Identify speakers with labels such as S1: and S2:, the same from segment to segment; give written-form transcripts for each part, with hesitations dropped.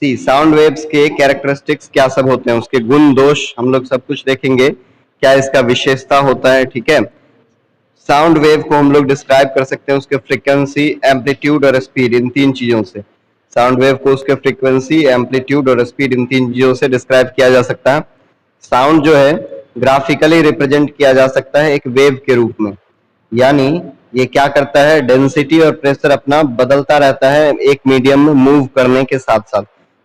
S1: सी sound waves के characteristics क्या सब होते हैं, उसके गुण दोष हम लोग सब कुछ देखेंगे, क्या इसका विशेषता होता है। ठीक है, साउंड वेव को हम लोग डिस्क्राइब कर सकते हैं उसके फ्रीक्वेंसी, एम्पलीट्यूड और स्पीड, इन तीन चीजों से। साउंड वेव को उसके फ्रीक्वेंसी, एम्पलीट्यूड और स्पीड, इन तीन चीजों से डिस्क्राइब किया जा सकता है। साउंड जो है ग्राफिकली रिप्रेजेंट किया जा सकता है एक वेव के रूप में, यानी ये क्या करता है, डेंसिटी और प्रेशर अपना बदलता रहता है एक मीडियम में मूव करने के साथ साथ।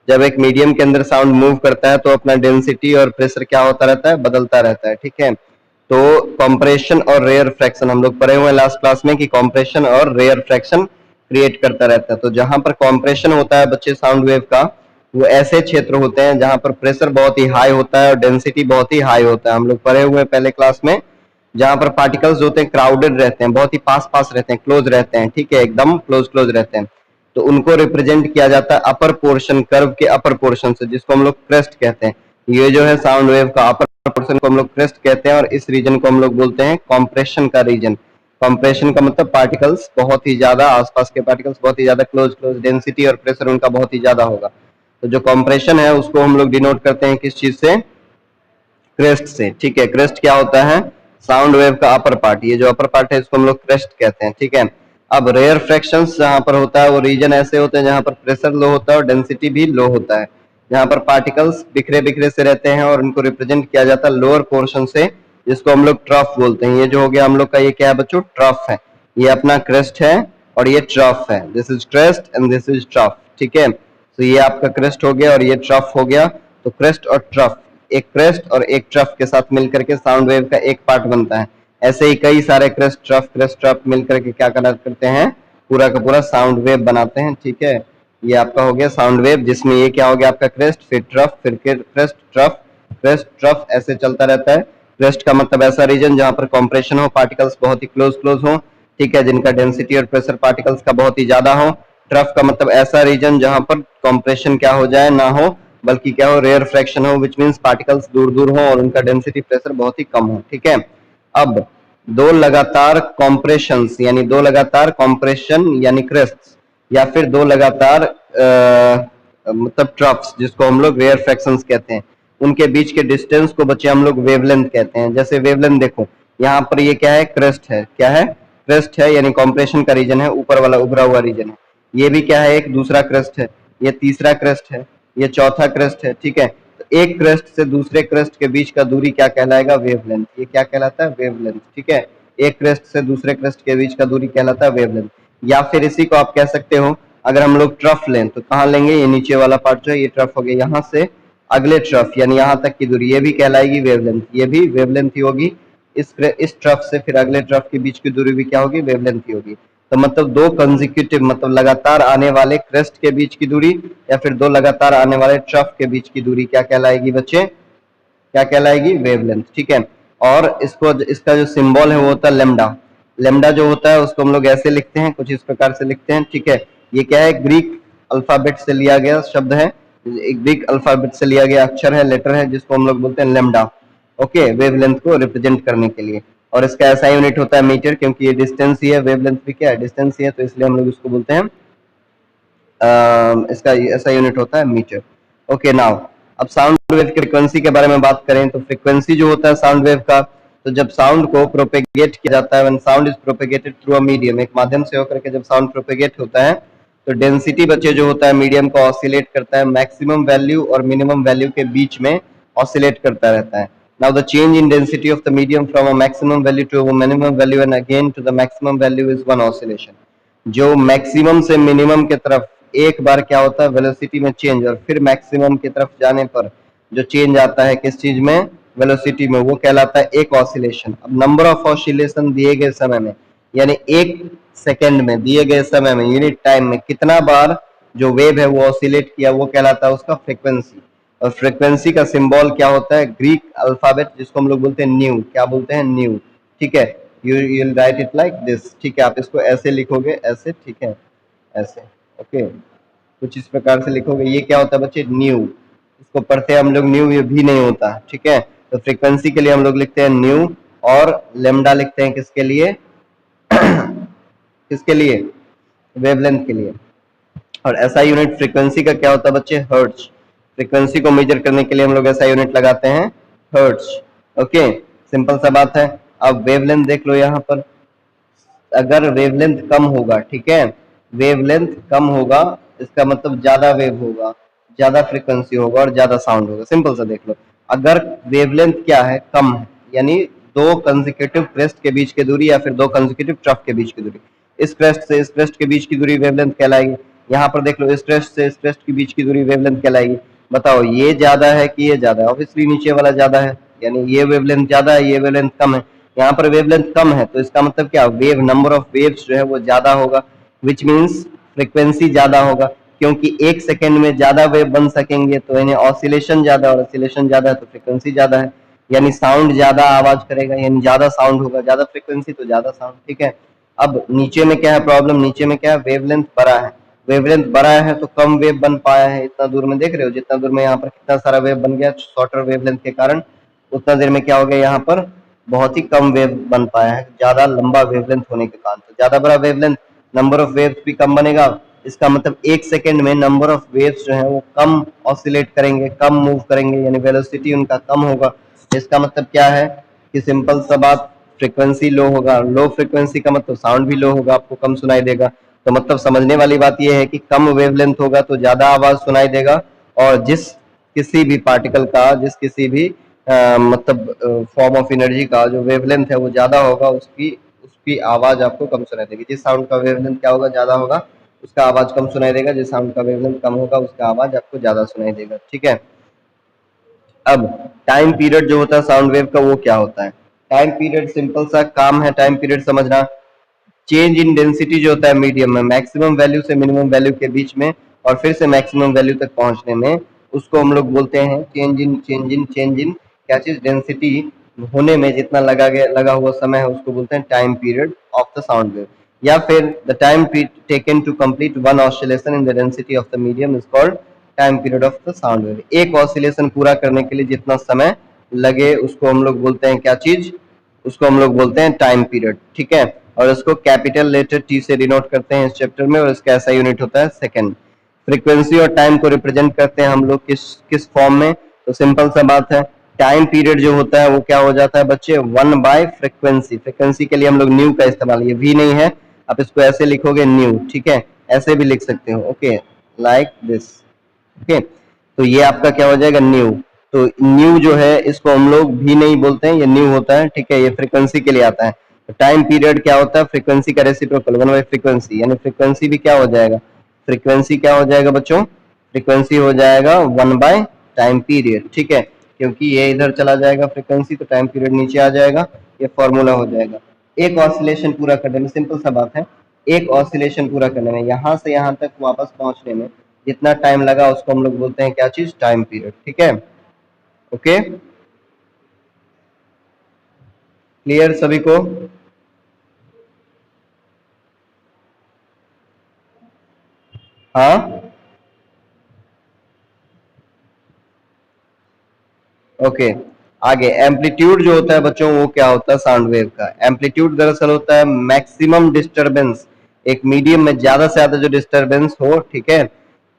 S1: जब एक मीडियम के अंदर साउंड मूव करता है तो अपना डेंसिटी और प्रेशर क्या होता रहता है, बदलता रहता है। ठीक है, तो कॉम्प्रेशन और रेयर फ्रैक्शन हम लोग पढ़े हुए हैं लास्ट क्लास में कि कॉम्प्रेशन और रेयर फ्रैक्शन क्रिएट करता रहता है। तो जहां पर कॉम्प्रेशन होता है बच्चे साउंड वेव का, वो ऐसे क्षेत्र होते हैं जहां पर प्रेशर बहुत ही हाई होता है और डेंसिटी बहुत ही हाई होता है। हम लोग पढ़े हुए हैं पहले क्लास में, जहां पर पार्टिकल्स होते हैं क्राउडेड रहते हैं, बहुत ही पास पास रहते हैं, क्लोज रहते हैं। ठीक है, एकदम क्लोज क्लोज रहते हैं। तो उनको रिप्रेजेंट किया जाता है अपर पोर्शन, कर्व के अपर पोर्शन से, जिसको हम लोग क्रेस्ट कहते हैं। ये जो है साउंड वेव का अपर पोर्शन को हम लोग क्रेस्ट कहते हैं, और इस रीजन को हम लोग बोलते हैं कॉम्प्रेशन का रीजन। कॉम्प्रेशन का मतलब पार्टिकल्स बहुत ही ज्यादा, आसपास के पार्टिकल्स बहुत ही ज्यादा क्लोज क्लोज, डेंसिटी और प्रेशर उनका बहुत ही ज्यादा होगा। तो जो कॉम्प्रेशन है उसको हम लोग डिनोट करते हैं किस चीज से, क्रेस्ट से। ठीक है, क्रेस्ट क्या होता है, साउंड वेव का अपर पार्ट, ये जो अपर पार्ट है इसको हम लोग क्रेस्ट कहते हैं। ठीक है, अब रेयर फ्रैक्शंस जहां पर होता है वो रीजन ऐसे होते हैं जहां पर प्रेशर लो होता है और डेंसिटी भी लो होता है, जहां पर पार्टिकल्स बिखरे बिखरे से रहते हैं और उनको रिप्रेजेंट किया जाता है लोअर पोर्शन से, जिसको हम लोग ट्रफ बोलते हैं। ये जो हो गया हम लोग का, ये क्या है बच्चों, ट्रफ है। ये अपना क्रेस्ट है और ये ट्रफ है, this is crest and this is trough. ठीक है, तो ये आपका क्रेस्ट हो गया और ये ट्रफ हो गया। तो क्रेस्ट और ट्रफ, एक क्रेस्ट और एक ट्रफ के साथ मिलकर के साउंड वेव का एक पार्ट बनता है। ऐसे ही कई सारे क्रेस्ट ट्रफ मिलकर के क्या करते हैं, पूरा का पूरा साउंड वेव बनाते हैं। ठीक है, ये आपका हो गया साउंड वेव, जिसमें ये क्या हो गया आपका क्रेस्ट, फिर ट्रफ, फिर क्रेस्ट ट्रफ, क्रेस्ट ट्रफ, ऐसे चलता रहता है। क्रेस्ट का मतलब ऐसा रीजन जहां पर कॉम्प्रेशन हो, पार्टिकल्स बहुत ही क्लोज क्लोज हो। ठीक है, जिनका डेंसिटी और प्रेशर पार्टिकल्स का बहुत ही ज्यादा हो। ट्रफ का मतलब ऐसा रीजन जहां पर कॉम्प्रेशन क्या हो जाए, ना हो, बल्कि क्या हो, रेयर फ्रैक्शन हो, विच मींस पार्टिकल्स दूर दूर हो और उनका डेंसिटी प्रेशर बहुत ही कम हो। ठीक है, अब दो लगातार कॉम्प्रेशंस यानी दो लगातार कॉम्प्रेशन यानी क्रेस्ट्स, या फिर दो लगातार मतलब ट्रफ्स जिसको हम लोग रेयर फ्रैक्शंस कहते हैं, उनके बीच के डिस्टेंस को बच्चे हम लोग वेवलेंथ कहते हैं। जैसे वेवलेंथ देखो, यहाँ पर ये क्या है, क्रेस्ट है, क्या है, क्रेस्ट है, यानी कॉम्प्रेशन का रीजन है, ऊपर वाला उभरा हुआ रीजन है। ये भी क्या है, एक दूसरा क्रेस्ट है, ये तीसरा क्रेस्ट है, ये चौथा क्रेस्ट है। ठीक है, तो एक क्रेस्ट से दूसरे क्रेस्ट के बीच का दूरी क्या कहलाएगा, वेवलेंथ। ये क्या कहलाता है, वेवलेंथ। ठीक है, एक क्रेस्ट से दूसरे क्रेस्ट के बीच का दूरी कहलाता है वेवलेंथ। या फिर इसी को आप कह सकते हो, अगर हम लोग ट्रफ लें तो कहाँ लेंगे, ये नीचे वाला पार्ट जो है ये ट्रफ हो गया, यहाँ से अगले ट्रफ यानी यहाँ तक की दूरी, ये भी कहलाएगी वेवलेंथ, ये भी वेवलेंथ ही होगी। इस ट्रफ से फिर अगले ट्रफ के बीच की दूरी भी क्या होगी, वेवलेंथ ही होगी। तो मतलब दो कंसेक्यूटिव मतलब लगातार आने वाले क्रेस्ट के बीच की दूरी, या फिर दो लगातार आने वाले ट्रफ के बीच की दूरी क्या कहलाएगी बच्चे, क्या कहलाएगी, वेवलेंथ। ठीक है, और इसको, इसका जो सिंबल है वो होता है लेमडा। लेमडा जो होता है उसको हम लोग ऐसे लिखते हैं, कुछ इस प्रकार से लिखते हैं। ठीक है, ये क्या है, ग्रीक अल्फाबेट से लिया गया शब्द है, एक ग्रीक अल्फाबेट से लिया गया अक्षर है, लेटर है, जिसको हम लोग बोलते हैं लेमडा। ओके, वेवलेंथ को रिप्रेजेंट करने के लिए। और इसका ऐसा यूनिट होता है मीटर, क्योंकि ये डिस्टेंस ही है, वेवलेंथ भी क्या है, डिस्टेंस ही है, तो इसलिए हम लोग इसको बोलते हैं, इसका ऐसा यूनिट होता है मीटर। ओके, नाउ अब साउंड वेव की फ्रीक्वेंसी के बारे में बात करें तो फ्रीक्वेंसी जो होता है साउंड वेव का, तो जब साउंड को प्रोपेगेट किया जाता है, when sound is propagated through a medium, एक माध्यम से होकर के जब साउंड प्रोपेगेट होता है, तो डेंसिटी बच्चे जो होता है मीडियम को ऑसिलेट करता है, मैक्सिमम वैल्यू और मिनिमम वैल्यू के बीच में ऑसिलेट करता रहता है। Now the change in density of the medium from a maximum value to a minimum value and again to the maximum value is one oscillation. जो मैक्सिमम से minimum की तरफ एक बार क्या होता है, वेलोसिटी में चेंज, और फिर मैक्सिमम की तरफ जाने पर जो चेंज आता है किस चीज में, वेलोसिटी में, वो कहलाता है एक ऑसिलेशन। अब नंबर ऑफ ऑसिलेशन दिए गए समय में, यानी एक सेकेंड में, दिए गए समय में, यूनिट टाइम में कितना बार जो वेव है वो ऑसिलेट किया, वो कहलाता है उसका फ्रीक्वेंसी। और फ्रीक्वेंसी का सिंबल क्या होता है, ग्रीक अल्फाबेट, जिसको हम लोग बोलते हैं न्यू, क्या बोलते हैं, न्यू। ठीक है, you right it like this. ठीक है, आप इसको ऐसे लिखोगे, ऐसे। ठीक है, ऐसे। ओके, कुछ इस प्रकार से लिखोगे। ये क्या होता है बच्चे, न्यू। इसको पढ़ते हैं हम लोग न्यू, ये भी नहीं होता। ठीक है, तो फ्रीक्वेंसी के लिए हम लोग लिखते हैं न्यू, और लेमडा लिखते हैं किसके लिए किसके लिए, वेवलेंथ के लिए। और एसआई यूनिट फ्रीक्वेंसी का क्या होता है बच्चे? हर्ट्ज। फ्रीक्वेंसी को मेजर करने के लिए हम लोग एसआई यूनिट लगाते हैं हर्ट्ज। ओके, सिंपल सा बात है। अब वेवलेंथ देख लो यहाँ पर, अगर वेवलेंथ कम होगा, ठीक है, वेवलेंथ कम होगा इसका मतलब ज्यादा वेव होगा, ज्यादा फ्रीक्वेंसी होगा और ज्यादा साउंड होगा। सिंपल सा देख लो, अगर वेवलेंथ क्या है? कम है, यानी दो कंसेक्यूटिव क्रेस्ट के बीच की दूरी या फिर दो कंसेक्यूटिव ट्रफ के बीच की दूरी, इस क्रेस्ट से इस क्रेस्ट के बीच की दूरी वेवलेंथ कहलाएगी। यहाँ पर देख लो, इस क्रेस्ट से इस क्रेस्ट के बीच की दूरी वेवलेंथ कहलाएगी। बताओ ये ज्यादा है कि ये ज्यादा है? ऑब्वियसली नीचे वाला ज्यादा है, यानी ये वेवलेंथ ज्यादा है, ये वेवलेंथ कम है। यहाँ पर वेवलेंथ कम है तो इसका मतलब क्या? वेव नंबर ऑफ वेव्स जो है वो ज्यादा होगा, विच मीन्स फ्रीक्वेंसी ज्यादा होगा, क्योंकि एक सेकेंड में ज्यादा वेव बन सकेंगे तो इन्हें ऑसिलेशन ज्यादा, और ऑसिलेशन ज्यादा है तो फ्रीक्वेंसी ज्यादा है, यानी साउंड ज्यादा आवाज करेगा, यानी ज्यादा साउंड होगा, ज्यादा फ्रीक्वेंसी तो ज्यादा साउंड। ठीक है, अब नीचे में क्या है प्रॉब्लम? नीचे में क्या है? वेवलेंथ बड़ा है। वेवलेंथ बड़ा है तो कम वेव बन पाया है। इतना दूर में देख रहे हो, जितना दूर में यहाँ पर कितना सारा वेव बन गया शॉर्टर वेवलेंथ के कारण, उतना देर में क्या हो गया? यहाँ पर बहुत ही कम वेव बन पाया है, ज्यादा लंबा वेवलेंथ होने के कारण। तो ज्यादा बड़ा वेवलेंथ, नंबर ऑफ वेव्स भी कम बनेगा। इसका मतलब एक सेकेंड में नंबर ऑफ वेव्स जो है वो कम ऑसिलेट करेंगे, कम मूव करेंगे, यानी वेलोसिटी उनका कम होगा। इसका मतलब क्या है कि सिंपल सा बात, फ्रीक्वेंसी लो होगा। लो फ्रीक्वेंसी का मतलब साउंड भी लो होगा, आपको कम सुनाई देगा। तो मतलब समझने वाली बात यह है कि कम वेवलेंथ होगा तो ज्यादा आवाज सुनाई देगा, और जिस किसी भी पार्टिकल का, जिस किसी भी मतलब फॉर्म ऑफ एनर्जी का जो वेवलेंथ है वो ज्यादा होगा, उसकी उसकी आवाज आपको कम सुनाई देगी। जिस साउंड का वेवलेंथ क्या होगा? ज्यादा होगा, उसका आवाज कम सुनाई देगा। जिस साउंड का वेवलेंथ कम होगा उसका आवाज आपको ज्यादा सुनाई देगा। ठीक है, अब टाइम पीरियड जो होता है साउंड वेव का वो क्या होता है? टाइम पीरियड सिंपल सा काम है, टाइम पीरियड समझना। चेंज इन डेंसिटी जो होता है मीडियम में, मैक्सिमम वैल्यू से मिनिमम वैल्यू के बीच में और फिर से मैक्सिमम वैल्यू तक पहुंचने में, उसको हम लोग बोलते हैं चेंज इन क्या चीज? डेंसिटी होने में जितना लगा हुआ समय है उसको बोलते हैं time period of the sound wave, या फिर the time taken to complete one oscillation in the density of the medium is called time period of the sound wave. एक ऑसिलेशन पूरा करने के लिए जितना समय लगे उसको हम लोग बोलते हैं क्या चीज? उसको हम लोग बोलते हैं टाइम पीरियड। ठीक है, और इसको कैपिटल लेटर टी से डिनोट करते हैं इस चैप्टर में, और इसका ऐसा यूनिट होता है सेकंड। फ्रीक्वेंसी और टाइम को रिप्रेजेंट करते हैं हम लोग किस किस फॉर्म में? तो सिंपल सा बात है, टाइम पीरियड जो होता है वो क्या हो जाता है बच्चे? 1/फ्रीक्वेंसी। फ्रीक्वेंसी के लिए हम लोग न्यू का इस्तेमाल, ये भी नहीं है, आप इसको ऐसे लिखोगे न्यू। ठीक है, ऐसे भी लिख सकते हो, ओके, लाइक दिस। ओके, तो ये आपका क्या हो जाएगा? न्यू। तो न्यू जो है इसको हम लोग भी नहीं बोलते हैं, ये न्यू होता है। ठीक है, ये फ्रीक्वेंसी के लिए आता है। तो टाइम पीरियड क्या होता है? फ्रीक्वेंसी का रेसिप्रोकल 1/फ्रीक्वेंसी, यानी फ्रीक्वेंसी भी क्या हो जाएगा? फ्रीक्वेंसी क्या हो जाएगा बच्चों? फ्रीक्वेंसी हो जाएगा 1/टाइम पीरियड। ठीक है, क्योंकि ये इधर चला जाएगा फ्रीक्वेंसी तो टाइम पीरियड नीचे आ जाएगा, ये फॉर्मूला हो जाएगा। एक ऑसिलेशन पूरा करने में, सिंपल सा बात है, एक ऑसिलेशन पूरा करने में, यहां से यहां तक वापस पहुंचने में जितना टाइम लगा उसको हम लोग बोलते हैं क्या चीज? Time period. ठीक है, ओके, क्लियर सभी को? हाँ, ओके, आगे एम्पलीट्यूड जो होता है बच्चों वो क्या होता है साउंड वेव का? एम्पलीट्यूड दरअसल होता है मैक्सिमम डिस्टरबेंस, एक मीडियम में ज्यादा से ज्यादा जो डिस्टरबेंस हो, ठीक है,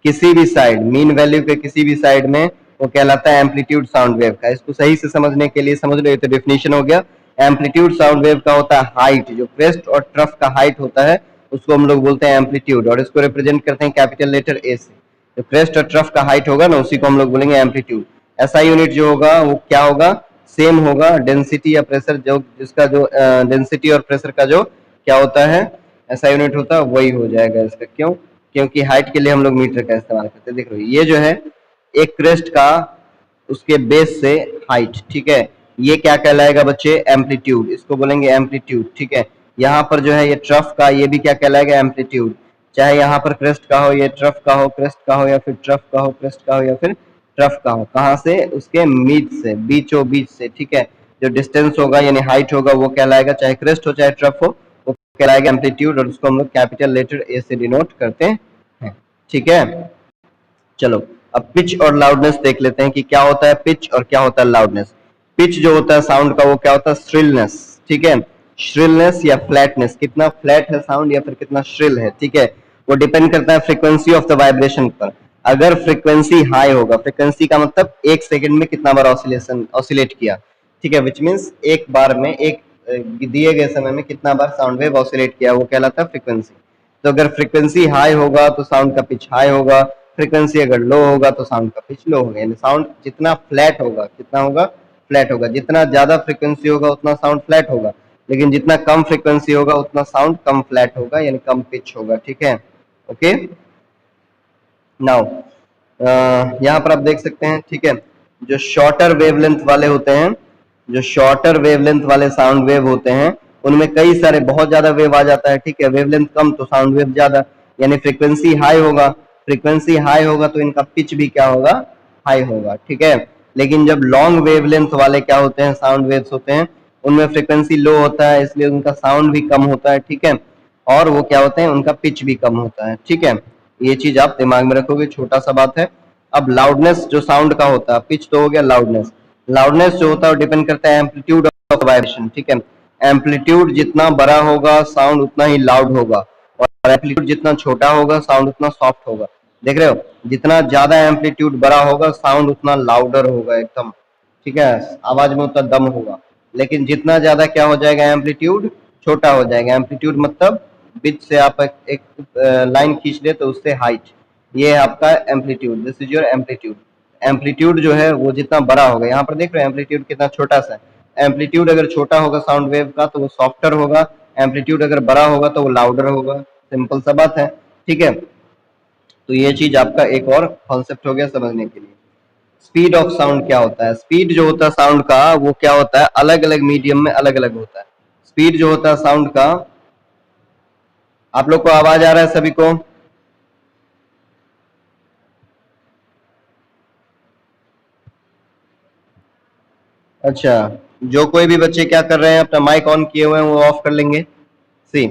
S1: किसी भी साइड, मीन वैल्यू के किसी भी साइड में, वो कहलाता है एम्पलीट्यूड साउंड वेव का। इसको सही से समझने के लिए समझ लो, ये तो डेफिनेशन हो गया। एम्पलीट्यूड साउंड वेव का होता है हाइट, जो क्रेस्ट और ट्रफ का हाइट होता है उसको हम लोग बोलते हैं एम्पलीट्यूड, और इसको रिप्रेजेंट करते हैं कैपिटल लेटर ए से। जो क्रेस्ट और ट्रफ का हाइट होगा ना उसी को हम लोग बोलेंगे एम्पलीट्यूड। ऐसा यूनिट जो होगा वो क्या होगा? सेम होगा, डेंसिटी या प्रेशर, जो जिसका जो डेंसिटी और प्रेशर का जो क्या होता है ऐसा यूनिट होता है वही हो जाएगा इसका। क्यों? क्योंकि हाइट के लिए हम लोग मीटर का इस्तेमाल करते हैं। देख लो ये जो है एक क्रेस्ट का उसके बेस से हाइट, ठीक है, ये क्या कहलाएगा बच्चे? एम्पलीट्यूड, इसको बोलेंगे एम्पलीट्यूड। ठीक है, यहाँ पर जो है ये ट्रफ का, ये भी क्या कहलाएगा? एम्पलीट्यूड। चाहे यहाँ पर क्रेस्ट का हो, ये ट्रफ का हो, क्रेस्ट का हो, या फिर ट्रफ का हो, क्रेस्ट का हो, या फिर ट्रफ का हो, कहाँ से? उसके मीट से, बीचों बीच से। ठीक है, जो डिस्टेंस होगा यानी हाइट होगा वो कहलाएगा, चाहे क्रेस्ट हो चाहे ट्रफ हो, वो कहलाएगा एम्पलीट्यूड, और उसको हम लोग कैपिटल लेटर ए से डिनोट करते हैं। ठीक है, चलो अब पिच और लाउडनेस देख लेते हैं कि क्या होता है पिच और क्या होता है लाउडनेस। पिच जो होता है साउंड का वो क्या होता है? श्रिलनेस। ठीक है, श्रिलनेस या फ्लैटनेस, कितना फ्लैट है साउंड या फिर कितना श्रिल है। ठीक है, वो डिपेंड करता है फ्रीक्वेंसी ऑफ द वाइब्रेशन पर। अगर फ्रीक्वेंसी हाई होगा, फ्रीक्वेंसी का मतलब एक सेकंड में कितना बार ऑसिलेट किया, ठीक है, विच मीन्स एक बार में एक दिए गए समय में कितना बार साउंड वेव ऑसिलेट किया, वो कहलाता है फ्रीक्वेंसी। तो अगर फ्रीक्वेंसी हाई होगा तो साउंड का पिच हाई होगा, फ्रीक्वेंसी अगर लो होगा तो साउंड का पिच लो होगा। यानी साउंड जितना फ्लैट होगा, कितना होगा, फ्लैट होगा। जितना ज्यादा फ्रीक्वेंसी होगा उतना साउंड फ्लैट होगा, लेकिन जितना कम फ्रीक्वेंसी होगा उतना साउंड कम फ्लैट होगा, यानी कम पिच होगा, ठीक है। ओके, नाउ यहाँ पर आप देख सकते हैं, ठीक है, जो शॉर्टर वेवलेंथ वाले होते हैं, जो शॉर्टर वेवलेंथ वाले साउंड वेव होते हैं, उनमें कई सारे बहुत ज्यादा वेव आ जाता है, ठीक है। वेवलेंथ कम तो साउंड वेव ज्यादा, यानी फ्रीक्वेंसी हाई होगा, फ्रीक्वेंसी हाई होगा तो इनका पिच भी क्या होगा, हाई होगा, ठीक है। लेकिन जब लॉन्ग वेवलेंथ वाले क्या होते हैं, साउंड वेव्स होते हैं, उनमें फ्रीक्वेंसी लो होता है, इसलिए उनका साउंड भी कम होता है, ठीक है, और वो क्या होते हैं, उनका पिच भी कम होता है, ठीक है। ये चीज आप दिमाग में रखोगे, छोटा सा बात है। अब लाउडनेस जो साउंड का होता है, पिच तो हो गया, लाउडनेस, लाउडनेस जो होता है वो डिपेंड करता है एम्पलीट्यूड ऑफ वाइब्रेशन, ठीक है। एम्पलीट्यूड जितना बड़ा होगा साउंड उतना ही लाउड होगा, और एम्पलीट्यूड जितना छोटा होगा साउंड उतना सॉफ्ट होगा। देख रहे हो, जितना ज्यादा एम्पलीट्यूड बड़ा होगा साउंड उतना लाउडर होगा एकदम, ठीक है, आवाज में उतना दम होगा। लेकिन जितना ज्यादा क्या हो जाएगा, एम्पलीट्यूड छोटा हो जाएगा। एम्पलीट्यूड मतलब बीच से आप एक लाइन खींच ले तो उससे हाइट, ये है आपका amplitude, this is your amplitude. Amplitude जो है वो जितना बड़ा होगा, यहाँ पर देख रहे हो एम्पलीट्यूड कितना छोटा सा है। एम्पलीट्यूड अगर छोटा होगा साउंड वेव का तो वो सॉफ्टर होगा, एम्पलीट्यूड अगर बड़ा होगा तो वो लाउडर होगा, सिंपल सा बात है, ठीक है। तो ये चीज आपका एक और कॉन्सेप्ट हो गया समझने के लिए। स्पीड ऑफ साउंड क्या होता है, स्पीड जो होता है साउंड का वो क्या होता है, अलग अलग मीडियम में अलग अलग होता है। स्पीड जो होता है साउंड का, आप लोग को आवाज आ रहा है सभी को? अच्छा, जो कोई भी बच्चे क्या कर रहे हैं, अपना माइक ऑन किए हुए हैं वो ऑफ कर लेंगे। See,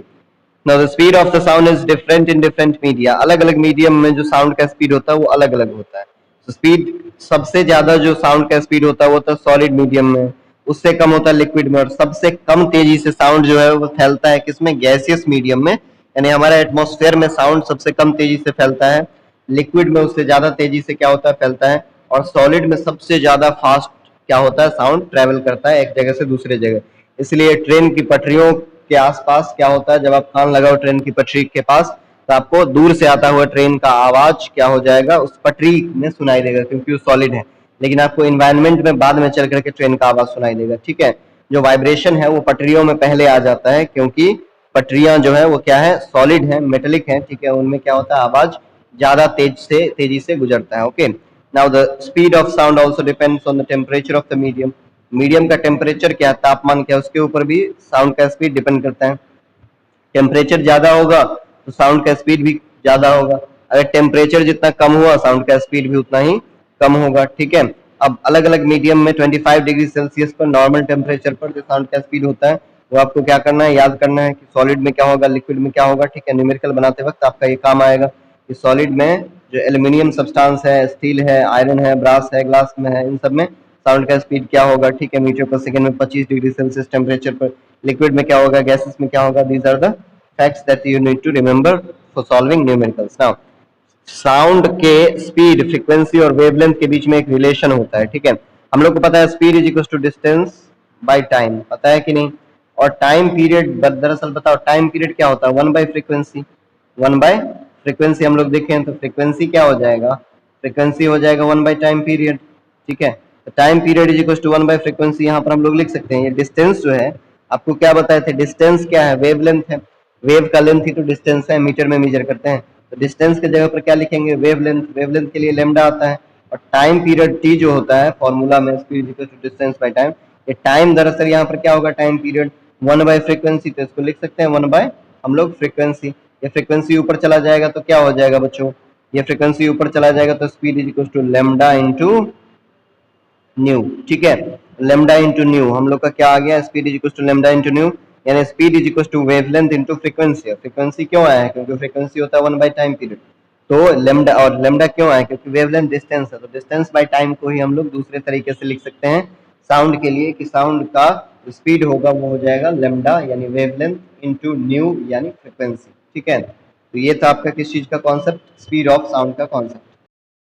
S1: now the speed of the sound is different in different media. अलग अलग मीडियम में जो साउंड का स्पीड होता है वो अलग अलग होता है। तो स्पीड सबसे ज्यादा जो साउंड का स्पीड होता है वो होता है सॉलिड मीडियम में, उससे कम होता है लिक्विड में, और सबसे कम तेजी से साउंड जो है वो फैलता है किसमें, गैसियस मीडियम में। यानी हमारे एटमॉस्फेयर में साउंड सबसे कम तेजी से फैलता है, लिक्विड में उससे ज्यादा तेजी से क्या होता है, फैलता है, और सॉलिड में सबसे ज्यादा फास्ट क्या होता है, साउंड ट्रेवल करता है एक जगह से दूसरे जगह। इसलिए ट्रेन की पटरियों के आसपास क्या होता है, जब आप कान लगाओ ट्रेन की पटरी के पास तो आपको दूर से आता हुआ ट्रेन का आवाज क्या हो जाएगा, उस पटरी में सुनाई देगा, क्योंकि वो सॉलिड है। लेकिन आपको इन्वायरमेंट में बाद में चल करके ट्रेन का आवाज सुनाई देगा, ठीक है। जो वाइब्रेशन है वो पटरियों में पहले आ जाता है, क्योंकि पटरियां जो है वो क्या है, सॉलिड है, मेटेलिक है, ठीक है, उनमें क्या होता है, आवाज ज्यादा तेजी से गुजरता है। Okay, now the speed of sound also depends on the temperature of the medium. Medium का टेम्परेचर क्या, तापमान क्या, उसके ऊपर भी साउंड का स्पीड डिपेंड करता है। टेम्परेचर ज्यादा होगा तो साउंड का स्पीड भी ज्यादा होगा, अगर टेम्परेचर जितना कम हुआ साउंड का स्पीड भी उतना ही कम होगा, ठीक है। अब अलग अलग मीडियम में 25 डिग्री सेल्सियस पर नॉर्मल टेम्परेचर पर जो साउंड का स्पीड होता है वो आपको क्या करना है, याद करना है कि सॉलिड में क्या होगा, लिक्विड में क्या होगा, ठीक है। न्यूमेरिकल बनाते वक्त आपका ये काम आएगा कि सॉलिड में जो एल्यूमिनियम सब्सटेंस है, स्टील है, आयरन है, ब्रास है, ग्लास में है, इन सब में साउंड का स्पीड क्या होगा, ठीक है, मीटर पर सेकंड में 25 डिग्री सेल्सियस टेम्परेचर पर। लिक्विड में क्या होगा, गैसेस में क्या होगा, these are the facts that you need to remember for solving numericals. Now sound के स्पीड, फ्रीक्वेंसी और वेवलेंथ के बीच में एक रिलेशन होता है, ठीक है। हम लोग को पता है speed is equal to distance by time, पता है कि नहीं। और टाइम पीरियड, दरअसल बताओ टाइम पीरियड क्या होता है, 1/फ्रीक्वेंसी। 1/फ्रीक्वेंसी हम लोग देखें तो फ्रीक्वेंसी क्या हो जाएगा, फ्रीक्वेंसी हो जाएगा 1/टाइम पीरियड, ठीक है। तो time period is equal to 1/फ्रीक्वेंसी, यहाँ पर हम लोग लिख सकते हैं। ये डिस्टेंस जो है, आपको क्या बताए थे, डिस्टेंस क्या है, वेवलेंथ है। वेव का लेंथ ही तो डिस्टेंस है, मीटर में मेजर करते हैं। तो डिस्टेंस के जगह पर क्या लिखेंगे, वेवलेंथ। वेवलेंथ के लिए लेमडा आता है, और टाइम पीरियड टी जो होता है फॉर्मूला में, speed equal to distance by time. ये टाइम दरअसल यहाँ पर क्या होगा, टाइम पीरियड 1/फ्रीक्वेंसी, तो इसको लिख सकते हैं 1/ हम लोग फ्रीक्वेंसी। ये फ्रीक्वेंसी ऊपर चला जाएगा तो क्या हो जाएगा बच्चों, ये फ्रीक्वेंसी ऊपर चला जाएगा तो speed is equal to lambda into nu, ठीक है। लेमडा इंटू न्यू हम लोग का क्या आ गया, speed is equal to lambda into nu, यानी speed is equal to wavelength into frequency. Frequency क्यों आया है, क्योंकि फ्रीक्वेंसी होता है 1/टाइम पीरियड। तो लेमडा, और लेमडा क्यों आया, क्योंकि वेवलेंथ डिस्टेंस है, तो डिस्टेंस बाय टाइम को ही हम लोग दूसरे तरीके से लिख सकते हैं साउंड के लिए, कि साउंड का स्पीड होगा वो हो जाएगा लेमडा यानी वेवलेंथ इंटू न्यू यानी फ्रीक्वेंसी, ठीक है। तो ये था आपका किस चीज का कॉन्सेप्ट, स्पीड ऑफ साउंड का कॉन्सेप्ट।